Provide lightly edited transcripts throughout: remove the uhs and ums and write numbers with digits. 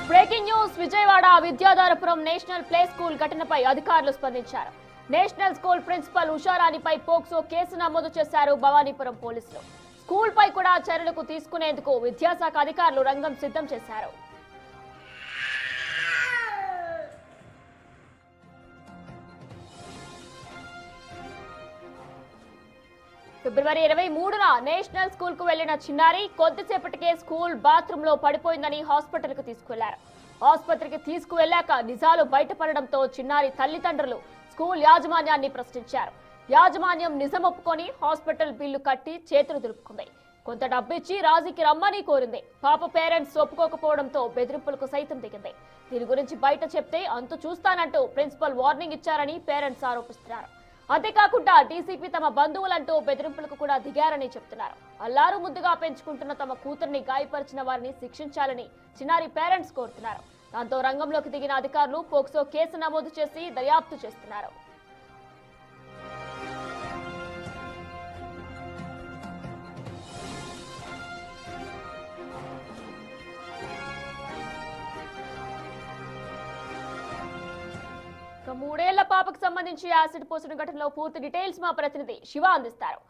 Breaking news Vijayawada Vidyadharapuram national play school ఘటనపై అధికారులు స్పందించారు. నేషనల్ స్కూల్ ప్రిన్సిపల్ ఉషారాణిపై పోక్సో కేసు నమోదు చేశారు భవానీపురం పోలీసులు. స్కూల్ పై కూడా చర్యలకు తీసుకునేందుకు విద్యాశాఖ అధికారులు రంగం సిద్ధం చేశారు. ఫిబ్రవరి 23న నేషనల్ స్కూల్ కు వెళ్లిన చిన్నారి కొద్దిసేపటికే స్కూల్ బాత్రూమ్ లో పడిపోయిందని హాస్పిటల్ కు తీసుకెళ్లారు. ఆసుపత్రికి తీసుకువెళ్లాక నిజాలు బయటపడడంతో చిన్నారి తల్లిదండ్రులు స్కూల్ యాజమాన్యాన్ని ప్రశ్నించారు. యాజమాన్యం నిజం ఒప్పుకొని హాస్పిటల్ బిల్లు కట్టి చేతులు దులుపుకుంది. కొంత డబ్బిచ్చి రాజీకి రమ్మని కోరింది. పాప పేరెంట్స్ ఒప్పుకోకపోవడంతో బెదిరింపులకు సైతం దిగింది. దీని గురించి బయట చెప్తే అంతు చూస్తానంటూ ప్రిన్సిపల్ వార్నింగ్ ఇచ్చారని పేరెంట్స్ ఆరోపిస్తున్నారు. అంతేకాకుండా డీసీపీ తమ బంధువులంటూ బెదిరింపులకు కూడా దిగారని చెప్తున్నారు. అల్లారు ముద్దుగా పెంచుకుంటున్న తమ కూతుర్ని గాయపరిచిన వారిని శిక్షించాలని చిన్నారి పేరెంట్స్ కోరుతున్నారు. దాంతో రంగంలోకి దిగిన అధికారులు పోక్సో కేసు నమోదు చేసి దర్యాప్తు చేస్తున్నారు. మూడేళ్ల పాపకు సంబంధించి యాసిడ్ పోసిన ఘటనలో పూర్తి డీటెయిల్స్ మా ప్రతినిధి శివ అందిస్తారు.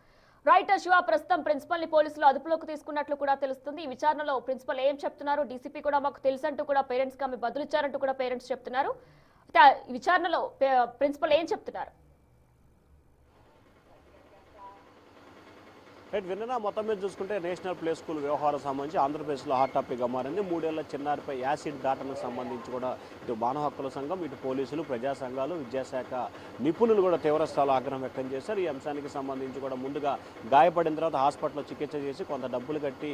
రైటర్ శివ, ప్రస్తుతం ప్రిన్సిపల్ ని పోలీసులు అదుపులోకి తీసుకున్నట్లు కూడా తెలుస్తుంది. ఈ విచారణలో ప్రిన్సిపల్ ఏం చెప్తున్నారు? డీసీపీ కూడా మాకు తెలుసంటూ కూడా పేరెంట్స్ కి ఆమె బదులిచ్చారంటూ కూడా పేరెంట్స్ చెప్తున్నారు. ఈ విచారణలో ప్రిన్సిపల్ ఏం చెప్తున్నారు? విన్న మొత్తం మీద చూసుకుంటే నేషనల్ ప్లే స్కూల్ వ్యవహారం సంబంధించి ఆంధ్రప్రదేశ్లో హాట్ టాపిక్గా మారింది. 3 ఏళ్ల చిన్నారిపై యాసిడ్ ఘటనకు సంబంధించి కూడా ఇటు మానవ హక్కుల సంఘం, ఇటు పోలీసులు, ప్రజా సంఘాలు, విద్యాశాఖ నిపుణులు కూడా తీవ్రస్థాయిలో ఆగ్రహం వ్యక్తం చేశారు. ఈ అంశానికి సంబంధించి కూడా ముందుగా గాయపడిన తర్వాత హాస్పిటల్లో చికిత్స చేసి కొంత డబ్బులు కట్టి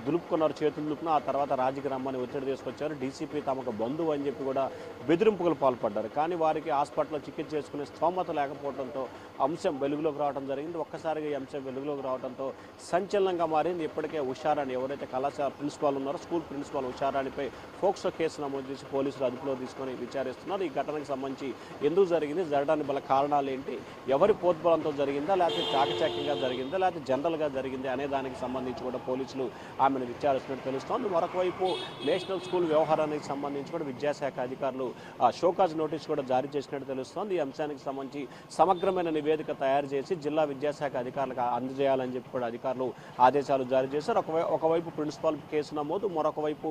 దులుపుకున్నారు, చేతులు దులుపుకున్న. ఆ తర్వాత రాజీకి రమ్మని ఒత్తిడి తీసుకొచ్చారు. డీసీపీ తమకు బంధువు అని చెప్పి కూడా బెదిరింపులకు పాల్పడ్డారు. కానీ వారికి హాస్పిటల్లో చికిత్స చేసుకునే స్తోమత లేకపోవడంతో అంశం వెలుగులోకి రావడం జరిగింది. ఒక్కసారిగా ఈ అంశం వెలుగులోకి రావడంతో సంచలనంగా మారింది. ఇప్పటికే ఉషారాణి, ఎవరైతే కళాశాల ప్రిన్సిపాల్ ఉన్నారో స్కూల్ ప్రిన్సిపాల్ ఉషారాణిపై పోక్సో కేసు నమోదు చేసి పోలీసులు అదుపులో తీసుకొని విచారిస్తున్నారు. ఈ ఘటనకు సంబంధించి ఎందుకు జరిగింది, జరగడానికి గల కారణాలు ఏంటి, ఎవరి పోద్బలంతో జరిగిందా, లేకపోతే చాకచక్యంగా జరిగిందా, లేకపోతే జనరల్గా జరిగింది అనే దానికి సంబంధించి కూడా పోలీసులు ఆమెను విచారిస్తున్నట్టు తెలుస్తోంది. మరొకవైపు నేషనల్ స్కూల్ వ్యవహారానికి సంబంధించి కూడా విద్యాశాఖ అధికారులు షోకాజ్ నోటీస్ కూడా జారీ చేసినట్టు తెలుస్తోంది. ఈ అంశానికి సంబంధించి సమగ్రమైన నివేదిక తయారు చేసి జిల్లా విద్యాశాఖ అధికారులకు అందజేయాలని చెప్పి కూడా అధికారులు ఆదేశాలు జారీ చేశారు. ఒకవైపు ప్రిన్సిపాల్ కేసు నమోదు, మరొక వైపు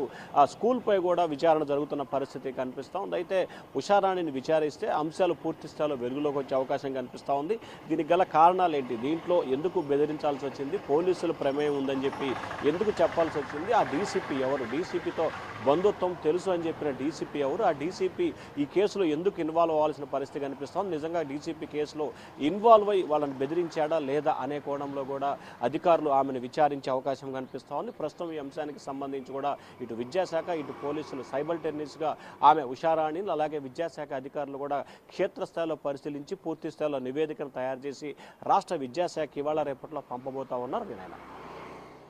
స్కూల్పై కూడా విచారణ జరుగుతున్న పరిస్థితి కనిపిస్తూ ఉంది. అయితే ఉషారాణిని విచారిస్తే అంశాలు పూర్తి స్థాయిలో వెలుగులోకి వచ్చే అవకాశం కనిపిస్తూ ఉంది. దీనికి గల కారణాలు ఏంటి, దీంట్లో ఎందుకు బెదిరించాల్సి వచ్చింది, పోలీసుల ప్రమేయం ఉందని చెప్పి ఎందుకు చెప్పాల్సి వచ్చింది, ఆ డీసీపీ ఎవరు, డీసీపీతో బంధుత్వం తెలుసు అని చెప్పిన డీసీపీ ఎవరు, ఆ డీసీపీ ఈ కేసులో ఎందుకు ఇన్వాల్వ్ అవ్వాల్సిన పరిస్థితి కనిపిస్తోంది, నిజంగా డీసీపీ కేసులో ఇన్వాల్వ్ అయ్యి వాళ్ళని బెదిరించాడా లేదా అనే కోణంలో కూడా అధికారులు ఆమెను విచారించే అవకాశం కనిపిస్తూ ఉంది. ప్రస్తుతం ఈ అంశానికి సంబంధించి కూడా ఇటు విద్యాశాఖ, ఇటు పోలీసులు సైమల్టేనియస్గా ఆమె ఉషారాణిని, అలాగే విద్యాశాఖ అధికారులు కూడా క్షేత్రస్థాయిలో పరిశీలించి పూర్తి స్థాయిలో నివేదికను తయారు చేసి రాష్ట్ర విద్యాశాఖ ఇవాళ రేపట్లో పంపబోతా ఉన్నారు. వినాయన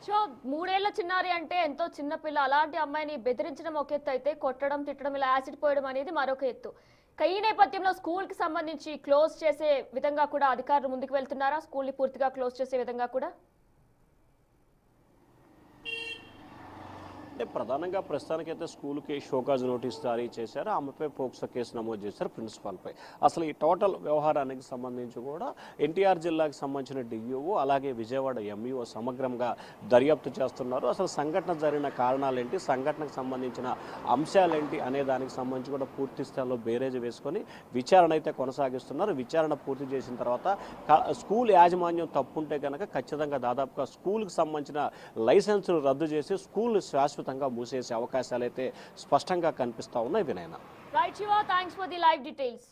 సో 3 ఏళ్ల చిన్నారి అంటే ఎంతో చిన్నపిల్ల, అలాంటి అమ్మాయిని బెదిరించడం ఒక ఎత్తు అయితే కొట్టడం, తిట్టడం, ఇలా యాసిడ్ పోయడం అనేది మరొక ఎత్తు. ఈ నేపథ్యంలో స్కూల్ కి సంబంధించి క్లోజ్ చేసే విధంగా కూడా అధికారులు ముందుకు వెళ్తున్నారా? స్కూల్ ని పూర్తిగా క్లోజ్ చేసే విధంగా కూడా అంటే ప్రధానంగా ప్రస్తుతానికైతే స్కూల్కి షోకాజ్ నోటీస్ జారీ చేశారు. ఆమెపై పోక్సో కేసు నమోదు చేశారు ప్రిన్సిపాల్పై. అసలు ఈ టోటల్ వ్యవహారానికి సంబంధించి కూడా ఎన్టీఆర్ జిల్లాకి సంబంధించిన డిఈఓ, అలాగే విజయవాడ ఎంఈఓ సమగ్రంగా దర్యాప్తు చేస్తున్నారు. అసలు సంఘటన జరిగిన కారణాలు ఏంటి, సంఘటనకు సంబంధించిన అంశాలేంటి అనే దానికి సంబంధించి కూడా పూర్తి స్థాయిలో బేరేజ్ వేసుకొని విచారణ అయితే కొనసాగిస్తున్నారు. విచారణ పూర్తి చేసిన తర్వాత స్కూల్ యాజమాన్యం తప్పుంటే కనుక ఖచ్చితంగా దాదాపుగా స్కూల్కి సంబంధించిన లైసెన్సులు రద్దు చేసి స్కూల్ శాశ్వత మూసేసే అవకాశాలు అయితే స్పష్టంగా కనిపిస్తా ఉన్నాయి. వినయన. Right Shiva, thanks for the live details.